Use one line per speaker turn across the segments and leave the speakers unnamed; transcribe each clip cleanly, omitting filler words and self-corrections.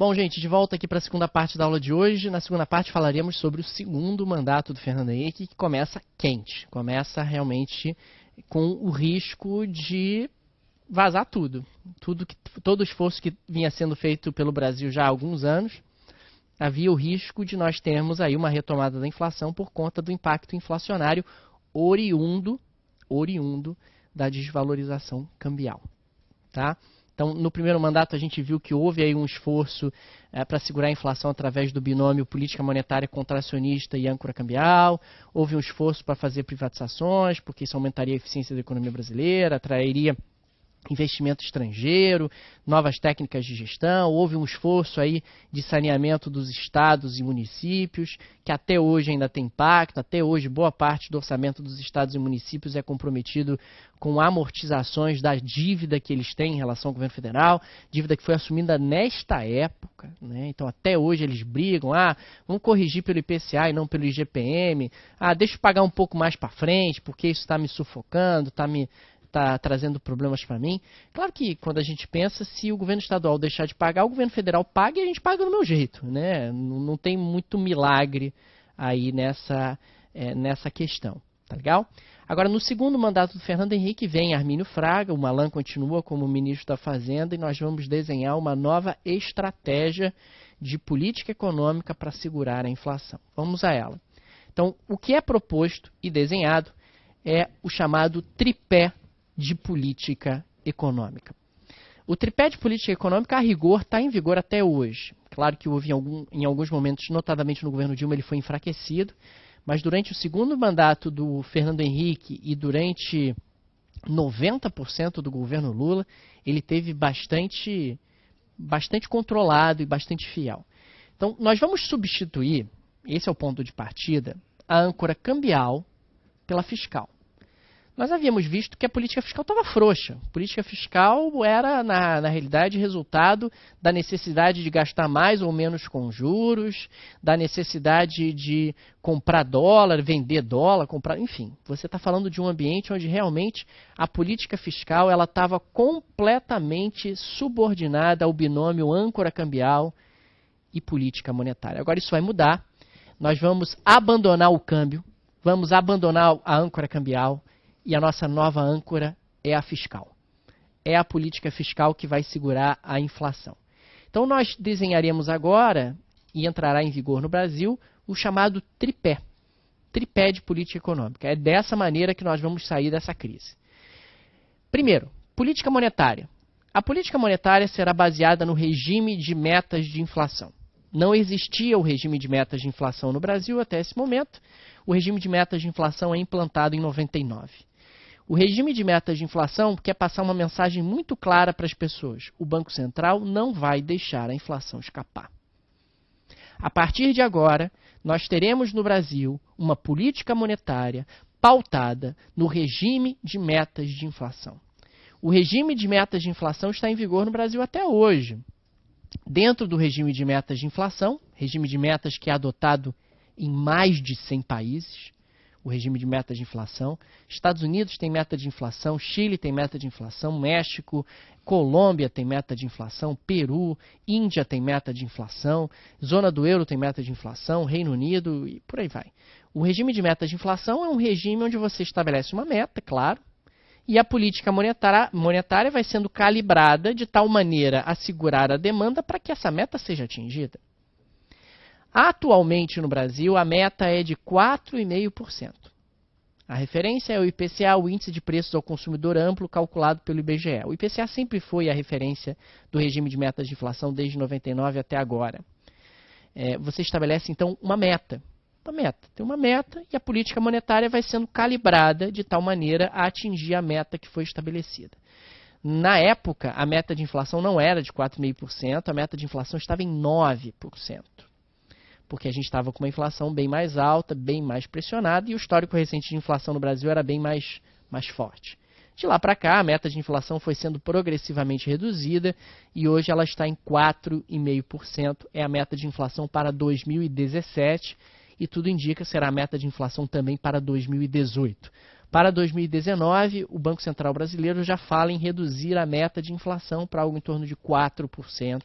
Bom, gente, de volta aqui para a segunda parte da aula de hoje. Na segunda parte falaremos sobre o segundo mandato do Fernando Henrique, que começa quente. Começa realmente com o risco de vazar tudo. Todo o esforço que vinha sendo feito pelo Brasil já há alguns anos, havia o risco de nós termos aí uma retomada da inflação por conta do impacto inflacionário oriundo da desvalorização cambial. Tá? Então, no primeiro mandato, a gente viu que houve aí um esforço para segurar a inflação através do binômio política monetária contracionista e âncora cambial. Houve um esforço para fazer privatizações, porque isso aumentaria a eficiência da economia brasileira, atrairia investimento estrangeiro, novas técnicas de gestão. Houve um esforço aí de saneamento dos estados e municípios, que até hoje ainda tem impacto. Até hoje, boa parte do orçamento dos estados e municípios é comprometido com amortizações da dívida que eles têm em relação ao governo federal, dívida que foi assumida nesta época, né? Então, até hoje eles brigam, vamos corrigir pelo IPCA e não pelo IGPM, deixa eu pagar um pouco mais para frente, porque isso está me sufocando, está trazendo problemas para mim. Claro que quando a gente pensa, se o governo estadual deixar de pagar, o governo federal paga e a gente paga do meu jeito, né? Não tem muito milagre aí nessa questão, tá legal? Agora, no segundo mandato do Fernando Henrique, vem Armínio Fraga, o Malan continua como ministro da Fazenda e nós vamos desenhar uma nova estratégia de política econômica para segurar a inflação. Vamos a ela. Então, o que é proposto e desenhado é o chamado tripé de política econômica. O tripé de política econômica, a rigor, está em vigor até hoje. Claro que houve em alguns momentos, notadamente no governo Dilma, ele foi enfraquecido, mas durante o segundo mandato do Fernando Henrique e durante 90% do governo Lula, ele teve bastante controlado e bastante fiel. Então, nós vamos substituir, esse é o ponto de partida, a âncora cambial pela fiscal. Nós havíamos visto que a política fiscal estava frouxa. A política fiscal era, na realidade, resultado da necessidade de gastar mais ou menos com juros, da necessidade de comprar dólar, vender dólar, enfim. Você está falando de um ambiente onde realmente a política fiscal ela estava completamente subordinada ao binômio âncora cambial e política monetária. Agora isso vai mudar. Nós vamos abandonar o câmbio, vamos abandonar a âncora cambial, e a nossa nova âncora é a fiscal. É a política fiscal que vai segurar a inflação. Então nós desenharemos agora, e entrará em vigor no Brasil, o chamado tripé. Tripé de política econômica. É dessa maneira que nós vamos sair dessa crise. Primeiro, política monetária. A política monetária será baseada no regime de metas de inflação. Não existia o regime de metas de inflação no Brasil até esse momento. O regime de metas de inflação é implantado em 99. O regime de metas de inflação quer passar uma mensagem muito clara para as pessoas. O Banco Central não vai deixar a inflação escapar. A partir de agora, nós teremos no Brasil uma política monetária pautada no regime de metas de inflação. O regime de metas de inflação está em vigor no Brasil até hoje. Dentro do regime de metas de inflação, regime de metas que é adotado em mais de 100 países, o regime de meta de inflação. Estados Unidos tem meta de inflação, Chile tem meta de inflação, México, Colômbia tem meta de inflação, Peru, Índia tem meta de inflação, Zona do Euro tem meta de inflação, Reino Unido e por aí vai. O regime de meta de inflação é um regime onde você estabelece uma meta, claro, e a política monetária vai sendo calibrada de tal maneira a segurar a demanda para que essa meta seja atingida. Atualmente no Brasil, a meta é de 4,5%. A referência é o IPCA, o Índice de Preços ao Consumidor Amplo, calculado pelo IBGE. O IPCA sempre foi a referência do regime de metas de inflação desde 99 até agora. Você estabelece, então, uma meta. Tem uma meta e a política monetária vai sendo calibrada de tal maneira a atingir a meta que foi estabelecida. Na época, a meta de inflação não era de 4,5%, a meta de inflação estava em 9%. Porque a gente estava com uma inflação bem mais alta, bem mais pressionada, e o histórico recente de inflação no Brasil era bem mais forte. De lá para cá, a meta de inflação foi sendo progressivamente reduzida, e hoje ela está em 4,5%, é a meta de inflação para 2017, e tudo indica que será a meta de inflação também para 2018. Para 2019, o Banco Central brasileiro já fala em reduzir a meta de inflação para algo em torno de 4%,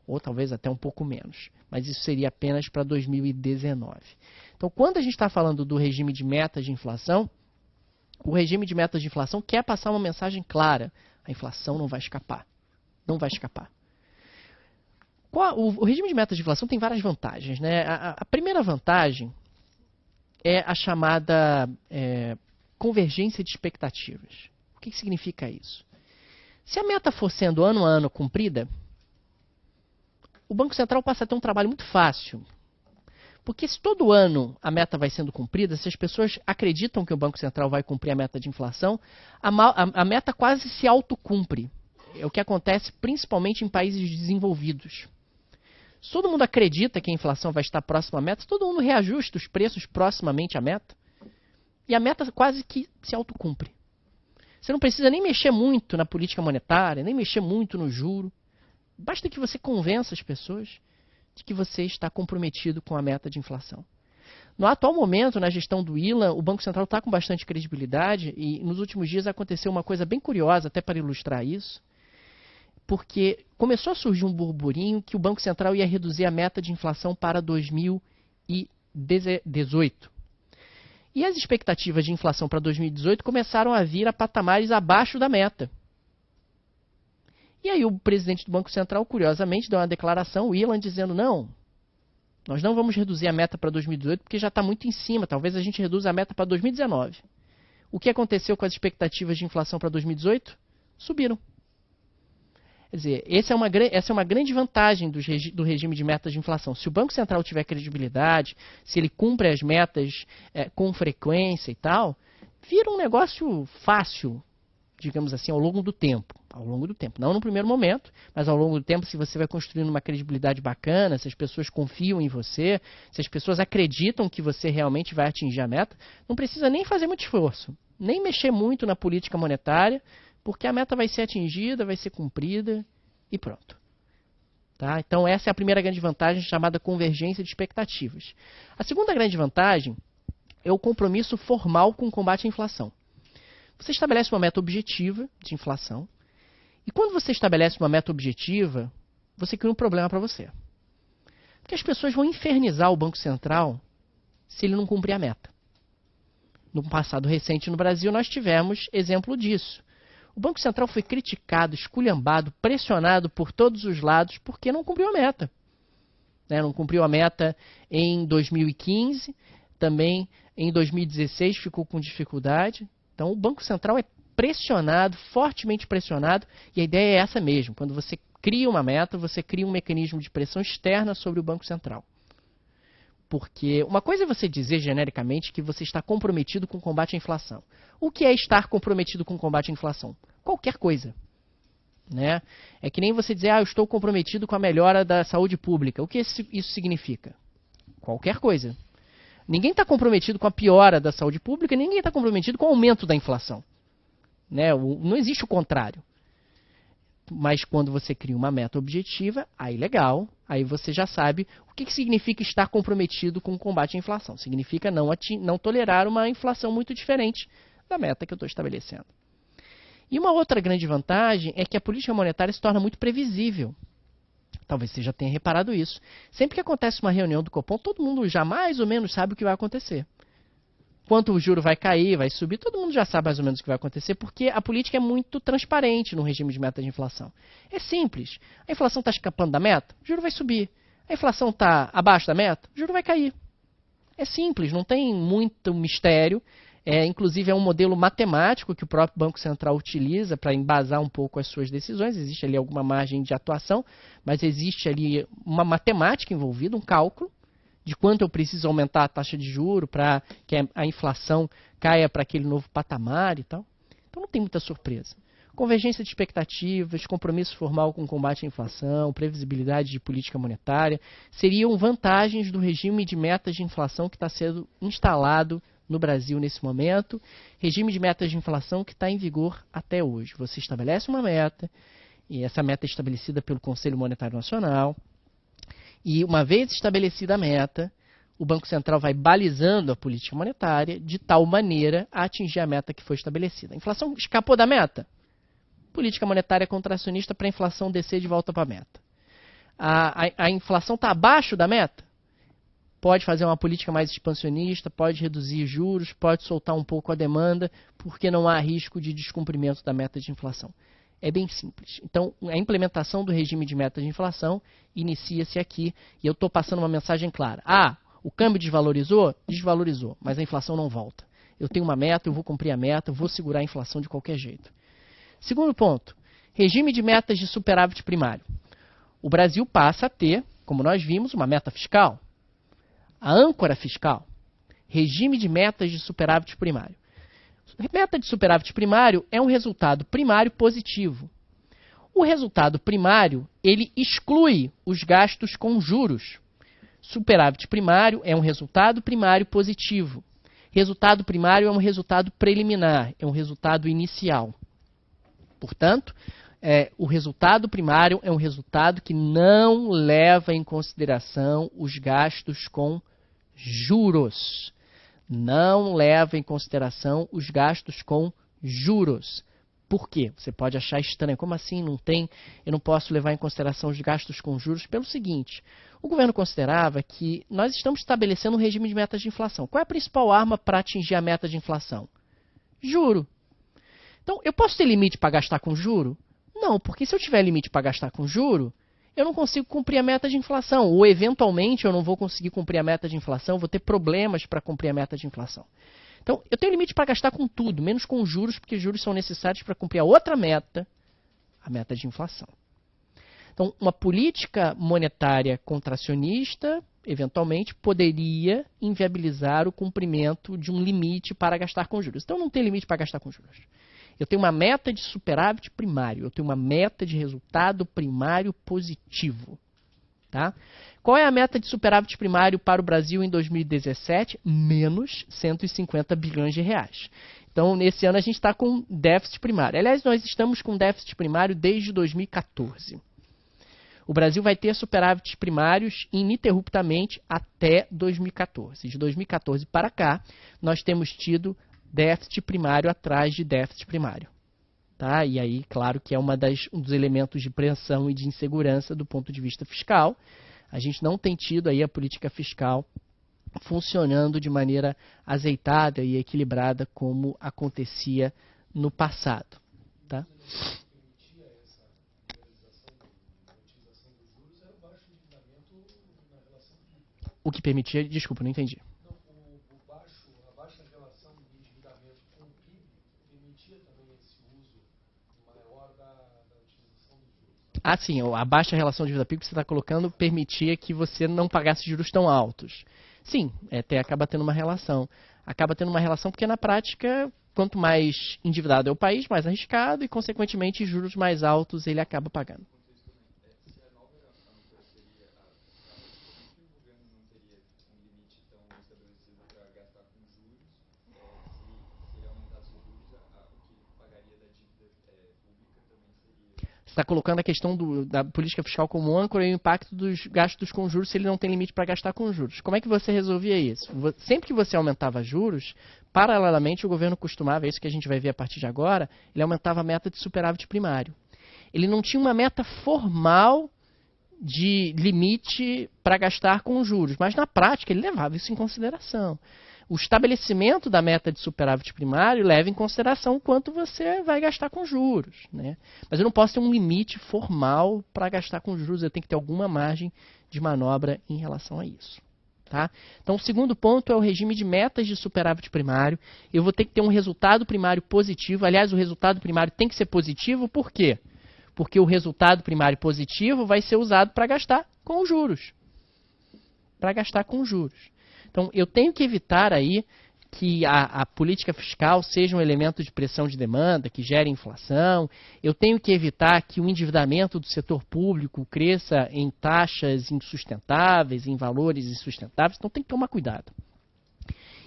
ou talvez até um pouco menos. Mas isso seria apenas para 2019. Então, quando a gente está falando do regime de metas de inflação, o regime de metas de inflação quer passar uma mensagem clara. A inflação não vai escapar. Não vai escapar. O regime de metas de inflação tem várias vantagens, né? A primeira vantagem é a chamada convergência de expectativas. O que significa isso? Se a meta for sendo ano a ano cumprida, o Banco Central passa a ter um trabalho muito fácil. Porque se todo ano a meta vai sendo cumprida, se as pessoas acreditam que o Banco Central vai cumprir a meta de inflação, a meta quase se autocumpre. É o que acontece principalmente em países desenvolvidos. Se todo mundo acredita que a inflação vai estar próxima à meta, todo mundo reajusta os preços proximamente à meta. E a meta quase que se autocumpre. Você não precisa nem mexer muito na política monetária, nem mexer muito no juro. Basta que você convença as pessoas de que você está comprometido com a meta de inflação. No atual momento, na gestão do Ilan, o Banco Central está com bastante credibilidade e nos últimos dias aconteceu uma coisa bem curiosa, até para ilustrar isso, porque começou a surgir um burburinho que o Banco Central ia reduzir a meta de inflação para 2018. E as expectativas de inflação para 2018 começaram a vir a patamares abaixo da meta. E aí o presidente do Banco Central, curiosamente, deu uma declaração, o Ilan, dizendo, não, nós não vamos reduzir a meta para 2018 porque já está muito em cima, talvez a gente reduza a meta para 2019. O que aconteceu com as expectativas de inflação para 2018? Subiram. Quer dizer, essa é uma grande vantagem do regime de metas de inflação. Se o Banco Central tiver credibilidade, se ele cumpre as metas com frequência e tal, vira um negócio fácil, digamos assim, ao longo do tempo. Ao longo do tempo. Não no primeiro momento, mas ao longo do tempo, se você vai construindo uma credibilidade bacana, se as pessoas confiam em você, se as pessoas acreditam que você realmente vai atingir a meta, não precisa nem fazer muito esforço, nem mexer muito na política monetária, porque a meta vai ser atingida, vai ser cumprida e pronto. Tá? Então essa é a primeira grande vantagem, chamada convergência de expectativas. A segunda grande vantagem é o compromisso formal com o combate à inflação. Você estabelece uma meta objetiva de inflação, e quando você estabelece uma meta objetiva, você cria um problema para você. Porque as pessoas vão infernizar o Banco Central se ele não cumprir a meta. No passado recente no Brasil, nós tivemos exemplo disso. O Banco Central foi criticado, esculhambado, pressionado por todos os lados porque não cumpriu a meta. Não cumpriu a meta em 2015, também em 2016 ficou com dificuldade. Então o Banco Central é pressionado, fortemente pressionado, e a ideia é essa mesmo. Quando você cria uma meta, você cria um mecanismo de pressão externa sobre o Banco Central. Porque uma coisa é você dizer genericamente que você está comprometido com o combate à inflação. O que é estar comprometido com o combate à inflação? Qualquer coisa. Né? É que nem você dizer, eu estou comprometido com a melhora da saúde pública. O que isso significa? Qualquer coisa. Ninguém está comprometido com a piora da saúde pública, ninguém está comprometido com o aumento da inflação. Né? Não existe o contrário. Mas quando você cria uma meta objetiva, aí legal, aí você já sabe o que significa estar comprometido com o combate à inflação. Significa não tolerar uma inflação muito diferente da meta que eu estou estabelecendo. E uma outra grande vantagem é que a política monetária se torna muito previsível. Talvez você já tenha reparado isso. Sempre que acontece uma reunião do Copom, todo mundo já mais ou menos sabe o que vai acontecer. Quanto o juro vai cair, vai subir, todo mundo já sabe mais ou menos o que vai acontecer, porque a política é muito transparente no regime de meta de inflação. É simples. A inflação está escapando da meta, o juro vai subir. A inflação está abaixo da meta, o juro vai cair. É simples, não tem muito mistério. Inclusive é um modelo matemático que o próprio Banco Central utiliza para embasar um pouco as suas decisões. Existe ali alguma margem de atuação, mas existe ali uma matemática envolvida, um cálculo de quanto eu preciso aumentar a taxa de juros para que a inflação caia para aquele novo patamar e tal. Então não tem muita surpresa. Convergência de expectativas, compromisso formal com o combate à inflação, previsibilidade de política monetária, seriam vantagens do regime de metas de inflação que está sendo instalado no Brasil nesse momento, regime de metas de inflação que está em vigor até hoje. Você estabelece uma meta, e essa meta é estabelecida pelo Conselho Monetário Nacional, e uma vez estabelecida a meta, o Banco Central vai balizando a política monetária de tal maneira a atingir a meta que foi estabelecida. A inflação escapou da meta? Política monetária contracionista para a inflação descer de volta para a meta. A inflação está abaixo da meta? Pode fazer uma política mais expansionista, pode reduzir juros, pode soltar um pouco a demanda, porque não há risco de descumprimento da meta de inflação. É bem simples. Então, a implementação do regime de meta de inflação inicia-se aqui, e eu estou passando uma mensagem clara. O câmbio desvalorizou? Desvalorizou, mas a inflação não volta. Eu tenho uma meta, eu vou cumprir a meta, eu vou segurar a inflação de qualquer jeito. Segundo ponto, regime de metas de superávit primário. O Brasil passa a ter, como nós vimos, uma meta fiscal. A âncora fiscal, regime de metas de superávit primário. Meta de superávit primário é um resultado primário positivo. O resultado primário, ele exclui os gastos com juros. Superávit primário é um resultado primário positivo. Resultado primário é um resultado preliminar, é um resultado inicial. Portanto, o resultado primário é um resultado que não leva em consideração os gastos com juros. Não leva em consideração os gastos com juros. Por quê? Você pode achar estranho. Como assim não tem? Eu não posso levar em consideração os gastos com juros? Pelo seguinte, o governo considerava que nós estamos estabelecendo um regime de metas de inflação. Qual é a principal arma para atingir a meta de inflação? Juro. Então, eu posso ter limite para gastar com juro? Não, porque se eu tiver limite para gastar com juro, eu não consigo cumprir a meta de inflação. Ou, eventualmente, eu não vou conseguir cumprir a meta de inflação, vou ter problemas para cumprir a meta de inflação. Então, eu tenho limite para gastar com tudo, menos com juros, porque juros são necessários para cumprir a outra meta, a meta de inflação. Então, uma política monetária contracionista, eventualmente, poderia inviabilizar o cumprimento de um limite para gastar com juros. Então, não tem limite para gastar com juros. Eu tenho uma meta de superávit primário, eu tenho uma meta de resultado primário positivo. Tá? Qual é a meta de superávit primário para o Brasil em 2017? Menos 150 bilhões de reais. Então, nesse ano, a gente está com déficit primário. Aliás, nós estamos com déficit primário desde 2014. O Brasil vai ter superávites primários ininterruptamente até 2014. De 2014 para cá, nós temos tido déficit primário atrás de déficit primário. Tá? E aí, claro que é um dos elementos de pressão e de insegurança do ponto de vista fiscal. A gente não tem tido aí a política fiscal funcionando de maneira azeitada e equilibrada como acontecia no passado. Tá? O que permitia, desculpa, não entendi.
A baixa relação do endividamento com o PIB permitia também esse uso maior da utilização dos juros.
Sim, a baixa relação de dívida-PIB que você está colocando permitia que você não pagasse juros tão altos. Sim, acaba tendo uma relação. Acaba tendo uma relação porque, na prática, quanto mais endividado é o país, mais arriscado e, consequentemente, juros mais altos ele acaba pagando. Você está colocando a questão da política fiscal como âncora e o impacto dos gastos com juros se ele não tem limite para gastar com juros. Como é que você resolvia isso? Sempre que você aumentava juros, paralelamente o governo costumava, isso que a gente vai ver a partir de agora, ele aumentava a meta de superávit primário. Ele não tinha uma meta formal de limite para gastar com juros, mas na prática ele levava isso em consideração. O estabelecimento da meta de superávit primário leva em consideração o quanto você vai gastar com juros. Né? Mas eu não posso ter um limite formal para gastar com juros, eu tenho que ter alguma margem de manobra em relação a isso. Tá? Então, o segundo ponto é o regime de metas de superávit primário. Eu vou ter que ter um resultado primário positivo. Aliás, o resultado primário tem que ser positivo, por quê? Porque o resultado primário positivo vai ser usado para gastar com os juros. Para gastar com juros. Então, eu tenho que evitar aí que a política fiscal seja um elemento de pressão de demanda, que gere inflação. Eu tenho que evitar que o endividamento do setor público cresça em taxas insustentáveis, em valores insustentáveis. Então, tem que tomar cuidado.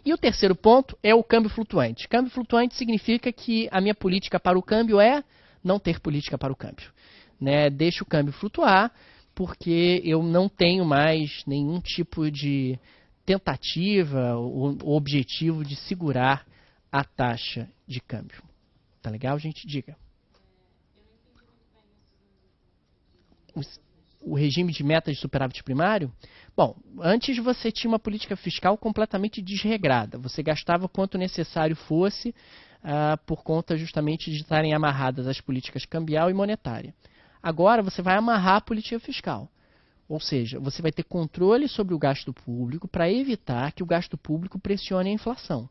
E o terceiro ponto é o câmbio flutuante. Câmbio flutuante significa que a minha política para o câmbio é não ter política para o câmbio. Né? Deixa o câmbio flutuar, porque eu não tenho mais nenhum tipo de tentativa ou objetivo de segurar a taxa de câmbio. Tá legal, gente? Diga. o regime de metas de superávit primário? Bom, antes você tinha uma política fiscal completamente desregrada. Você gastava quanto necessário fosse por conta justamente de estarem amarradas as políticas cambial e monetária. Agora você vai amarrar a política fiscal. Ou seja, você vai ter controle sobre o gasto público para evitar que o gasto público pressione a inflação.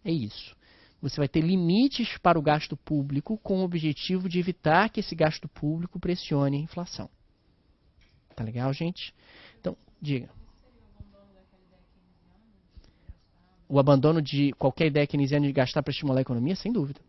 É isso. Você vai ter limites para o gasto público com o objetivo de evitar que esse gasto público pressione a inflação. Tá legal, gente? Então, diga. O abandono de qualquer ideia keynesiana de gastar para estimular a economia? Sem dúvida.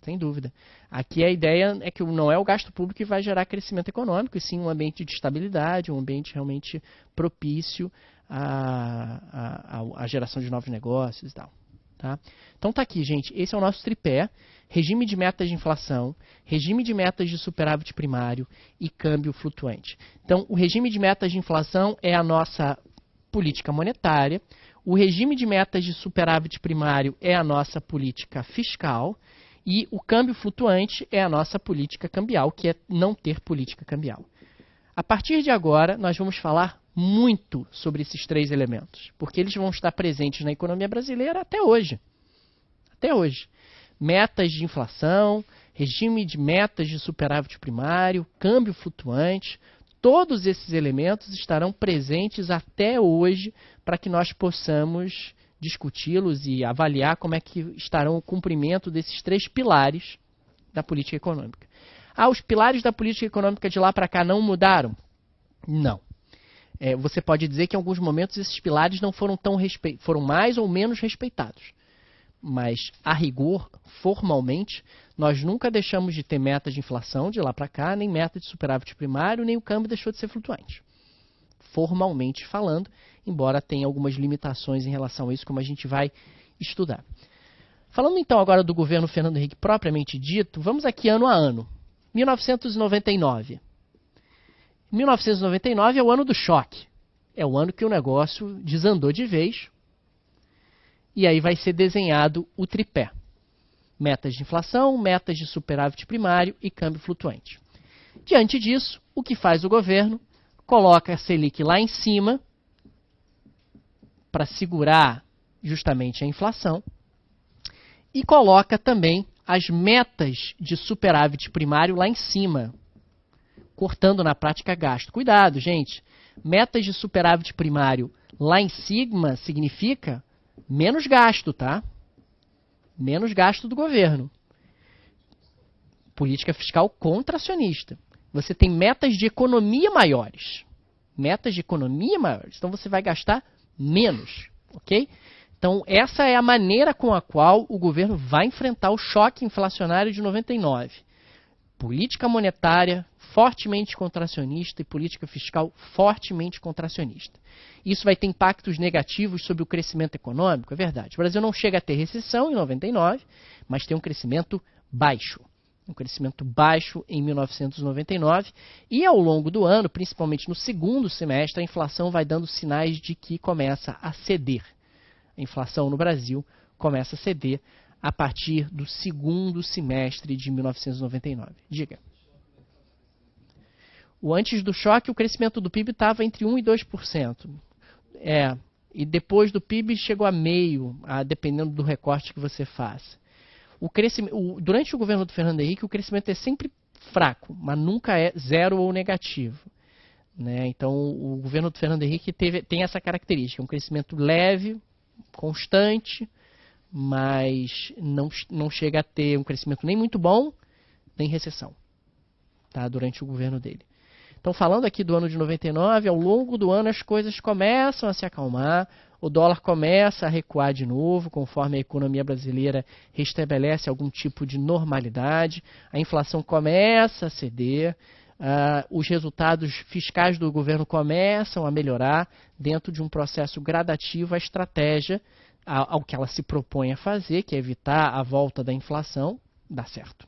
Sem dúvida. Aqui a ideia é que não é o gasto público que vai gerar crescimento econômico, e sim um ambiente de estabilidade, um ambiente realmente propício à geração de novos negócios e tal. Tá? Então tá aqui, gente. Esse é o nosso tripé. Regime de metas de inflação, regime de metas de superávit primário e câmbio flutuante. Então, o regime de metas de inflação é a nossa política monetária. O regime de metas de superávit primário é a nossa política fiscal. E o câmbio flutuante é a nossa política cambial, que é não ter política cambial. A partir de agora, nós vamos falar muito sobre esses três elementos, porque eles vão estar presentes na economia brasileira até hoje. Até hoje. Metas de inflação, regime de metas de superávit primário, câmbio flutuante, todos esses elementos estarão presentes até hoje para que nós possamos discuti-los e avaliar como é que estarão o cumprimento desses três pilares da política econômica. Os pilares da política econômica de lá para cá não mudaram? Não. Você pode dizer que em alguns momentos esses pilares não foram foram mais ou menos respeitados. Mas, a rigor, formalmente, nós nunca deixamos de ter meta de inflação de lá para cá, nem meta de superávit primário, nem o câmbio deixou de ser flutuante. Formalmente falando, embora tenha algumas limitações em relação a isso, como a gente vai estudar. Falando então agora do governo Fernando Henrique propriamente dito, vamos aqui ano a ano. 1999. 1999 é o ano do choque. É o ano que o negócio desandou de vez. E aí vai ser desenhado o tripé. Metas de inflação, metas de superávit primário e câmbio flutuante. Diante disso, o que faz o governo? Coloca a Selic lá em cima para segurar justamente a inflação e coloca também as metas de superávit primário lá em cima, cortando na prática gasto. Cuidado, gente. Metas de superávit primário lá em cima significa menos gasto, tá? Menos gasto do governo. Política fiscal contracionista. Você tem metas de economia maiores. Metas de economia maiores. Então você vai gastar menos, ok? Então essa é a maneira com a qual o governo vai enfrentar o choque inflacionário de 99. Política monetária fortemente contracionista e política fiscal fortemente contracionista. Isso vai ter impactos negativos sobre o crescimento econômico, é verdade. O Brasil não chega a ter recessão em 99, mas tem um crescimento baixo. Um crescimento baixo em 1999 e ao longo do ano, principalmente no segundo semestre, a inflação vai dando sinais de que começa a ceder. A inflação no Brasil começa a ceder a partir do segundo semestre de 1999. Diga. Antes do choque, o crescimento do PIB estava entre 1% e 2%. E depois do PIB chegou a meio, dependendo do recorte que você faça. Durante o governo do Fernando Henrique, o crescimento é sempre fraco, mas nunca é zero ou negativo. Né? Então, o governo do Fernando Henrique tem essa característica, um crescimento leve, constante, mas não chega a ter um crescimento nem muito bom, nem recessão, tá? Durante o governo dele. Então, falando aqui do ano de 99, ao longo do ano as coisas começam a se acalmar, o dólar começa a recuar de novo, conforme a economia brasileira restabelece algum tipo de normalidade, a inflação começa a ceder, os resultados fiscais do governo começam a melhorar dentro de um processo gradativo, a estratégia ao que ela se propõe a fazer, que é evitar a volta da inflação, dá certo.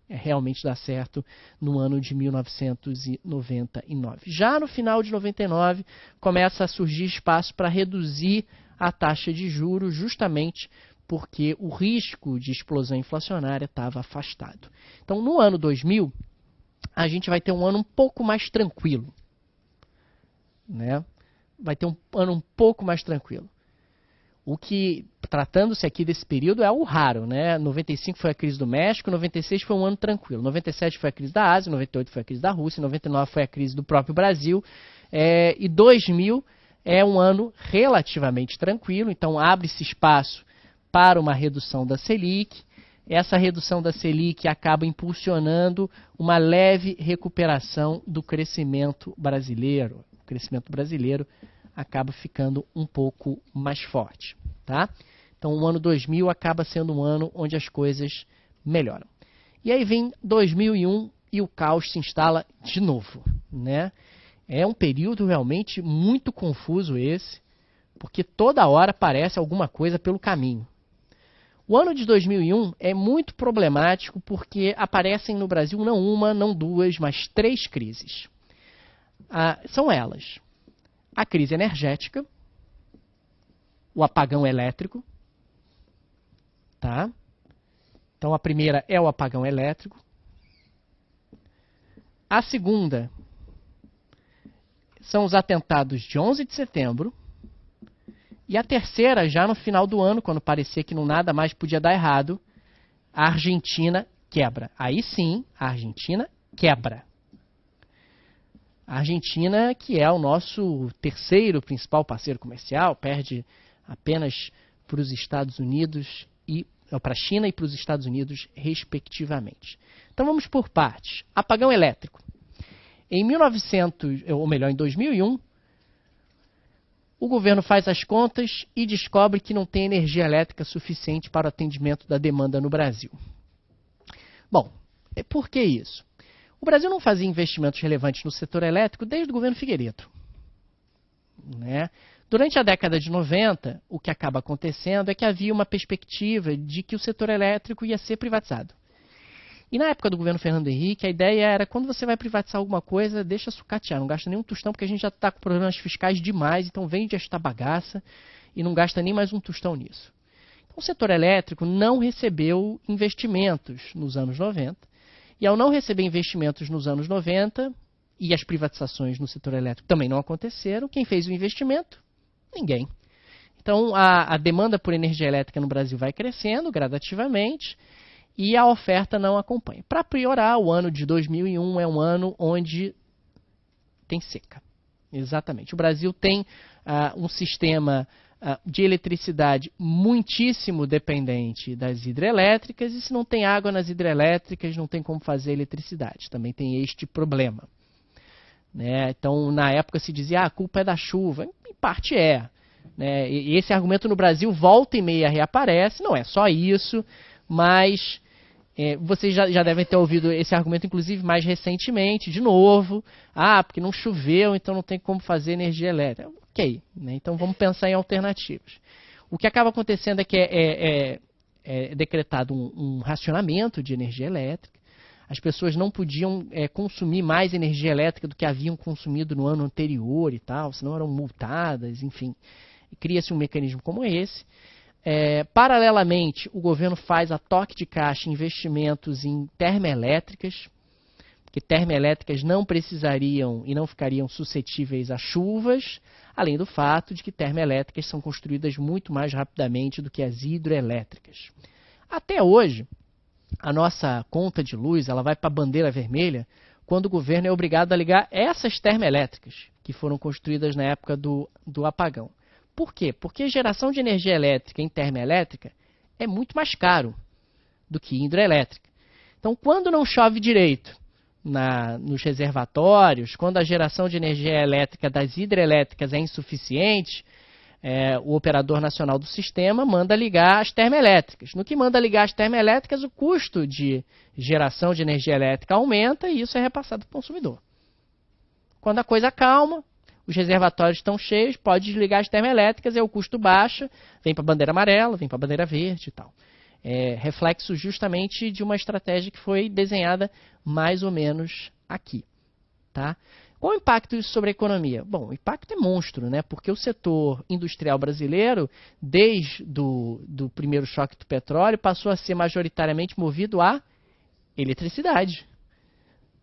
Realmente dá certo no ano de 1999. Já no final de 99, começa a surgir espaço para reduzir a taxa de juros, justamente porque o risco de explosão inflacionária estava afastado. Então, no ano 2000, a gente vai ter um ano um pouco mais tranquilo, né? Vai ter um ano um pouco mais tranquilo. O que, tratando-se aqui desse período, é algo raro, né? 95 foi a crise do México, 96 foi um ano tranquilo, 97 foi a crise da Ásia, 98 foi a crise da Rússia, 99 foi a crise do próprio Brasil, e 2000 é um ano relativamente tranquilo, então abre-se espaço para uma redução da Selic. Essa redução da Selic acaba impulsionando uma leve recuperação do crescimento brasileiro. O crescimento brasileiro acaba ficando um pouco mais forte, tá? Então o ano 2000 acaba sendo um ano onde as coisas melhoram. E aí vem 2001 e o caos se instala de novo, né? É um período realmente muito confuso esse, porque toda hora aparece alguma coisa pelo caminho. O ano de 2001 é muito problemático porque aparecem no Brasil não uma, não duas, mas 3 crises. São elas: a crise energética, o apagão elétrico, tá? Então a primeira é o apagão elétrico. A segunda são os atentados de 11 de setembro. E a terceira, já no final do ano, quando parecia que não nada mais podia dar errado, a Argentina quebra. Aí sim, a Argentina quebra. A Argentina, que é o nosso terceiro principal parceiro comercial, perde apenas para os Estados Unidos e para a China e para os Estados Unidos, respectivamente. Então vamos por partes. Apagão elétrico. Em 2001, o governo faz as contas e descobre que não tem energia elétrica suficiente para o atendimento da demanda no Brasil. Bom, por que isso? O Brasil não fazia investimentos relevantes no setor elétrico desde o governo Figueiredo, né? Durante a década de 90, o que acaba acontecendo é que havia uma perspectiva de que o setor elétrico ia ser privatizado. E na época do governo Fernando Henrique, a ideia era, quando você vai privatizar alguma coisa, deixa sucatear, não gasta nenhum tostão, porque a gente já está com problemas fiscais demais, então vende esta bagaça e não gasta nem mais um tostão nisso. Então o setor elétrico não recebeu investimentos nos anos 90, e ao não receber investimentos nos anos 90, e as privatizações no setor elétrico também não aconteceram, quem fez o investimento? Ninguém. Então a demanda por energia elétrica no Brasil vai crescendo gradativamente, e a oferta não acompanha. Para piorar, o ano de 2001 é um ano onde tem seca. Exatamente. O Brasil tem um sistema de eletricidade muitíssimo dependente das hidrelétricas, e se não tem água nas hidrelétricas, não tem como fazer eletricidade. Também tem este problema, né? Então, na época se dizia, a culpa é da chuva. Em parte é, né? E esse argumento no Brasil volta e meia reaparece. Não é só isso, mas vocês já devem ter ouvido esse argumento, inclusive, mais recentemente, de novo. Porque não choveu, então não tem como fazer energia elétrica. Ok, né? Então vamos pensar em alternativas. O que acaba acontecendo é que é decretado um racionamento de energia elétrica. As pessoas não podiam consumir mais energia elétrica do que haviam consumido no ano anterior e tal, senão eram multadas, enfim. Cria-se um mecanismo como esse. Paralelamente, o governo faz a toque de caixa investimentos em termoelétricas, porque termoelétricas não precisariam e não ficariam suscetíveis a chuvas, além do fato de que termoelétricas são construídas muito mais rapidamente do que as hidroelétricas. Até hoje, a nossa conta de luz ela vai para a bandeira vermelha quando o governo é obrigado a ligar essas termoelétricas, que foram construídas na época do apagão. Por quê? Porque a geração de energia elétrica em termoelétrica é muito mais caro do que hidrelétrica. Então, quando não chove direito nos reservatórios, quando a geração de energia elétrica das hidrelétricas é insuficiente, o operador nacional do sistema manda ligar as termoelétricas. No que manda ligar as termoelétricas, o custo de geração de energia elétrica aumenta e isso é repassado para o consumidor. Quando a coisa calma, os reservatórios estão cheios, pode desligar as termoelétricas, o custo baixa, vem para a bandeira amarela, vem para a bandeira verde e tal. Reflexo justamente de uma estratégia que foi desenhada mais ou menos aqui. Tá? Qual o impacto disso sobre a economia? Bom, o impacto é monstro, né? Porque o setor industrial brasileiro, desde do primeiro choque do petróleo, passou a ser majoritariamente movido a eletricidade.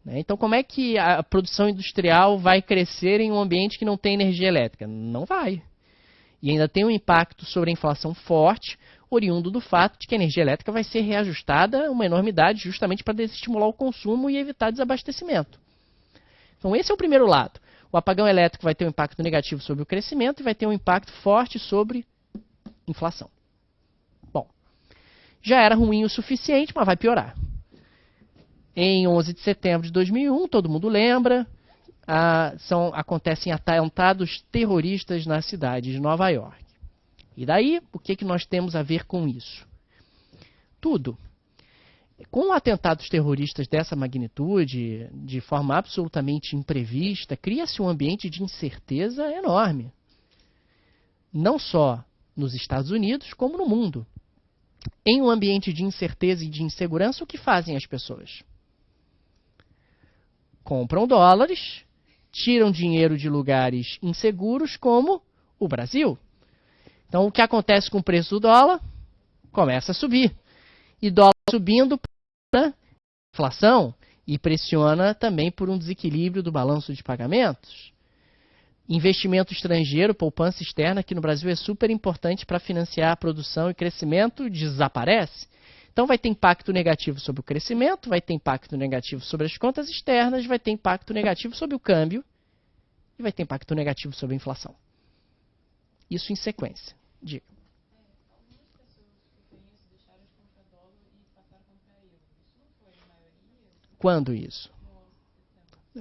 né? Então, como é que a produção industrial vai crescer em um ambiente que não tem energia elétrica? Não vai. E ainda tem um impacto sobre a inflação forte, oriundo do fato de que a energia elétrica vai ser reajustada uma enormidade justamente para desestimular o consumo e evitar desabastecimento. Então, esse é o primeiro lado. O apagão elétrico vai ter um impacto negativo sobre o crescimento e vai ter um impacto forte sobre inflação. Bom, já era ruim o suficiente, mas vai piorar. Em 11 de setembro de 2001, todo mundo lembra, acontecem atentados terroristas na cidade de Nova York. E daí, o que nós temos a ver com isso? Tudo. Com atentados terroristas dessa magnitude, de forma absolutamente imprevista, cria-se um ambiente de incerteza enorme. Não só nos Estados Unidos, como no mundo. Em um ambiente de incerteza e de insegurança, o que fazem as pessoas? Compram dólares, tiram dinheiro de lugares inseguros, como o Brasil. Então, o que acontece com o preço do dólar? Começa a subir. E dólar subindo para inflação e pressiona também por um desequilíbrio do balanço de pagamentos. Investimento estrangeiro, poupança externa, aqui no Brasil é super importante para financiar a produção e crescimento, desaparece. Então vai ter impacto negativo sobre o crescimento, vai ter impacto negativo sobre as contas externas, vai ter impacto negativo sobre o câmbio e vai ter impacto negativo sobre a inflação. Isso em sequência. Diga.
Algumas pessoas que conheço deixaram de comprar dólar e passaram a comprar euro. Isso não foi a maioria?
Quando isso?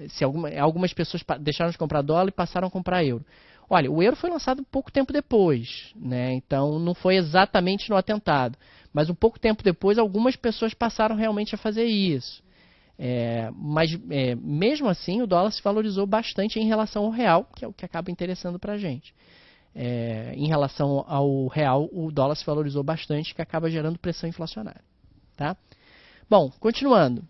Se algumas pessoas deixaram de comprar dólar e passaram a comprar euro. Olha, o euro foi lançado pouco tempo depois, né? Então não foi exatamente no atentado. Mas um pouco tempo depois, algumas pessoas passaram realmente a fazer isso. Mas mesmo assim, o dólar se valorizou bastante em relação ao real, que é o que acaba interessando para a gente. Em relação ao real, o dólar se valorizou bastante, que acaba gerando pressão inflacionária. Tá? Bom, continuando.